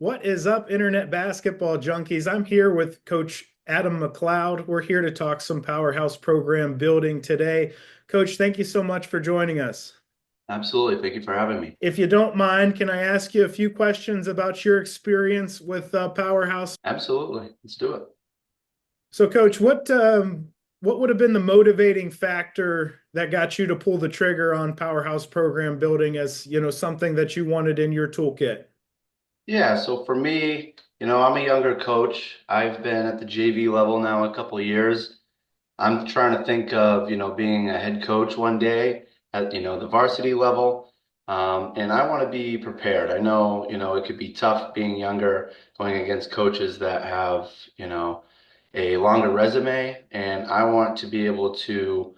What is up, Internet Basketball Junkies? I'm here with Coach Adam MaCleod. We're here to talk some Powerhouse program building today. Coach, thank you so much for joining us. Absolutely. Thank you for having me. If you don't mind, can I ask you a few questions about your experience with Powerhouse? Absolutely. Let's do it. So, Coach, what would have been the motivating factor that got you to pull the trigger on Powerhouse program building as something that you wanted in your toolkit? Yeah, so for me, I'm a younger coach. I've been at the JV level now a couple of years. I'm trying to think of, being a head coach one day at, the varsity level. And I want to be prepared. I know, it could be tough being younger, going against coaches that have, a longer resume. And I want to be able to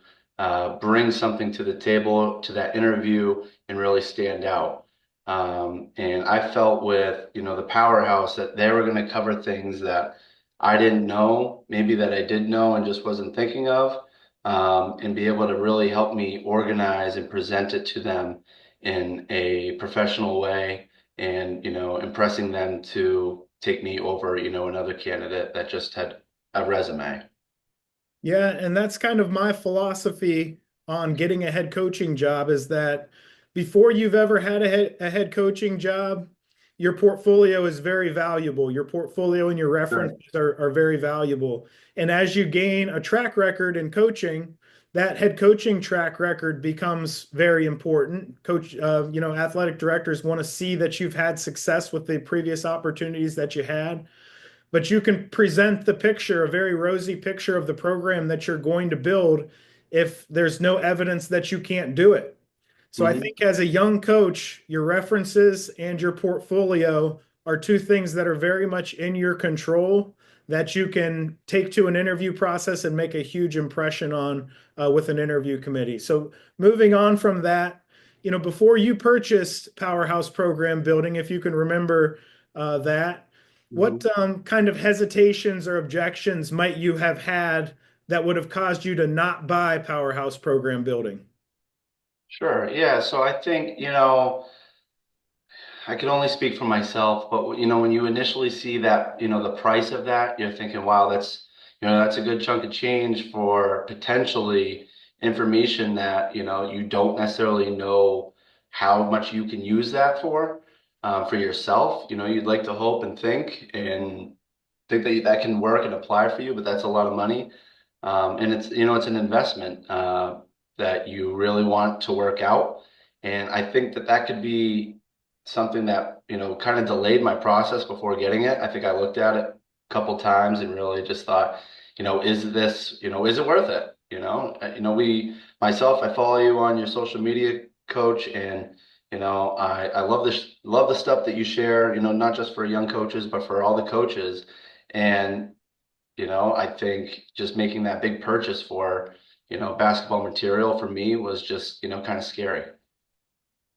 bring something to the table, to that interview, and really stand out. And I felt with, the Powerhouse that they were going to cover things that I didn't know, maybe that I did know and just wasn't thinking of, and be able to really help me organize and present it to them in a professional way and, impressing them to take me over, another candidate that just had a resume. Yeah, and that's kind of my philosophy on getting a head coaching job is that before you've ever had a head coaching job, your portfolio is very valuable. Your portfolio and your Sure. references are very valuable. And as you gain a track record in coaching, that head coaching track record becomes very important. Athletic directors want to see that you've had success with the previous opportunities that you had, but you can present the picture, a very rosy picture of the program that you're going to build if there's no evidence that you can't do it. So I Hmm. think as a young coach, your references and your portfolio are two things that are very much in your control that you can take to an interview process and make a huge impression on with an interview committee. So moving on from that, before you purchased Powerhouse Program Building, if you can remember that, what Hmm. kind of hesitations or objections might you have had that would have caused you to not buy Powerhouse Program Building? Sure. Yeah. So I think, I can only speak for myself, but when you initially see that, the price of that, you're thinking, wow, that's a good chunk of change for potentially information that, you don't necessarily know how much you can use that for yourself. You'd like to hope and think that that can work and apply for you, but that's a lot of money. And it's an investment, that you really want to work out. And I think that that could be something that, kind of delayed my process before getting it. I think I looked at it a couple times and really just thought, is it worth it? Myself, I follow you on your social media, coach, and I love the stuff that you share, not just for young coaches, but for all the coaches. And I think just making that big purchase for, basketball material for me was just, kind of scary.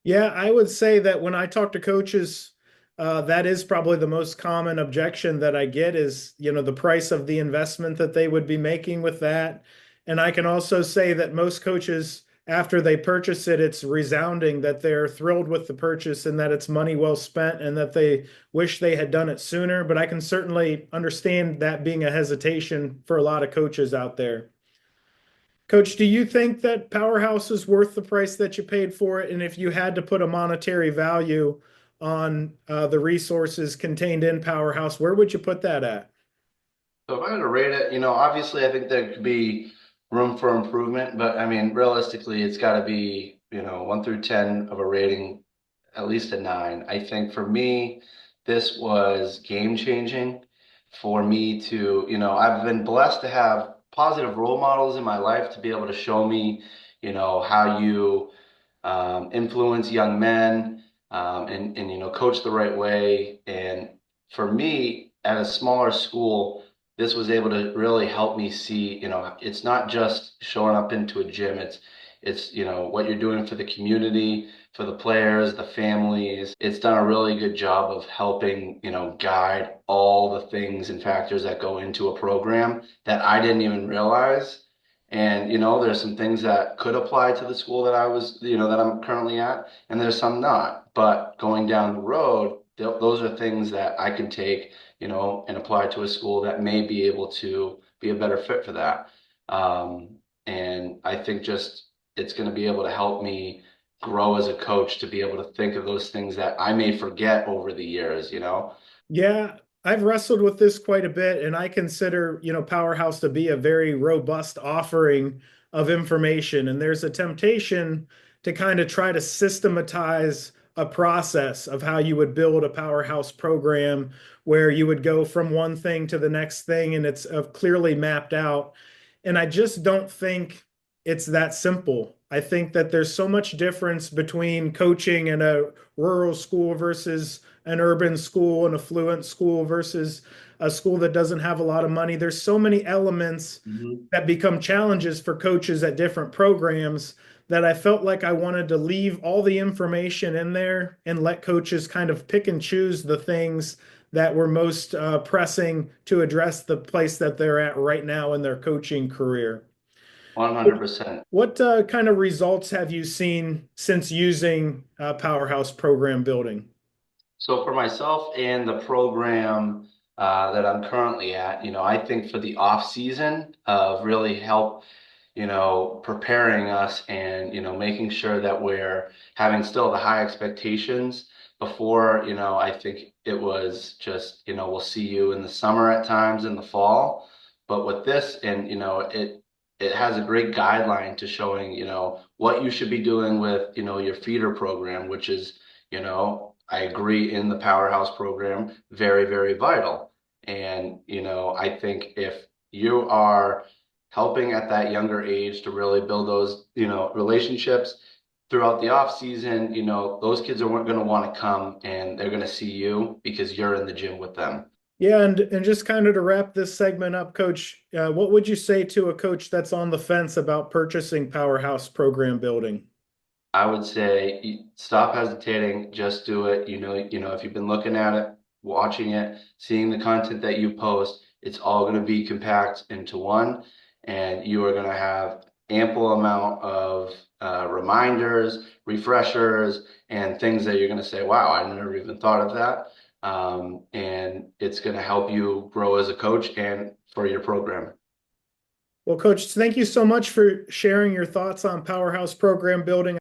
Yeah, I would say that when I talk to coaches, that is probably the most common objection that I get is, the price of the investment that they would be making with that. And I can also say that most coaches, after they purchase it, it's resounding that they're thrilled with the purchase and that it's money well spent and that they wish they had done it sooner. But I can certainly understand that being a hesitation for a lot of coaches out there. Coach, do you think that Powerhouse is worth the price that you paid for it? And if you had to put a monetary value on the resources contained in Powerhouse, where would you put that at? So if I had to rate it, obviously I think there could be room for improvement, but I mean, realistically, it's got to be, 1 through 10 of a rating, at least a nine. I think for me, this was game changing for me to, I've been blessed to have positive role models in my life to be able to show me, how you influence young men, and coach the right way. And for me, at a smaller school, this was able to really help me see, it's not just showing up into a gym. It's what you're doing for the community, for the players, the families. It's done a really good job of helping, guide all the things and factors that go into a program that I didn't even realize. And, there's some things that could apply to the school that that I'm currently at, and there's some not. But going down the road, those are things that I can take, and apply to a school that may be able to be a better fit for that. And I think just it's going to be able to help me grow as a coach to be able to think of those things that I may forget over the years. Yeah, I've wrestled with this quite a bit, and I consider, Powerhouse to be a very robust offering of information. And there's a temptation to kind of try to systematize a process of how you would build a Powerhouse program where you would go from one thing to the next thing, and it's clearly mapped out. And I just don't think it's that simple. I think that there's so much difference between coaching in a rural school versus an urban school, an affluent school versus a school that doesn't have a lot of money. There's so many elements Mhm. that become challenges for coaches at different programs that I felt like I wanted to leave all the information in there and let coaches kind of pick and choose the things that were most pressing to address the place that they're at right now in their coaching career. 100%. What kind of results have you seen since using Powerhouse program building? So for myself and the program that I'm currently at, I think for the off season of really help, preparing us and, making sure that we're having still the high expectations before, I think it was just, we'll see you in the summer at times in the fall. But with this and, it has a great guideline to showing, what you should be doing with, your feeder program, which is, I agree in the Powerhouse program, very, very vital. And, I think if you are helping at that younger age to really build those, relationships throughout the off season, those kids are going to want to come and they're going to see you because you're in the gym with them. Yeah, and just kind of to wrap this segment up, Coach, what would you say to a coach that's on the fence about purchasing Powerhouse program building? I would say stop hesitating, just do it. If you've been looking at it, watching it, seeing the content that you post, it's all going to be compact into one, and you are going to have ample amount of reminders, refreshers, and things that you're going to say, "Wow, I never even thought of that." And it's going to help you grow as a coach and for your program. Well, Coach, thank you so much for sharing your thoughts on Powerhouse program building.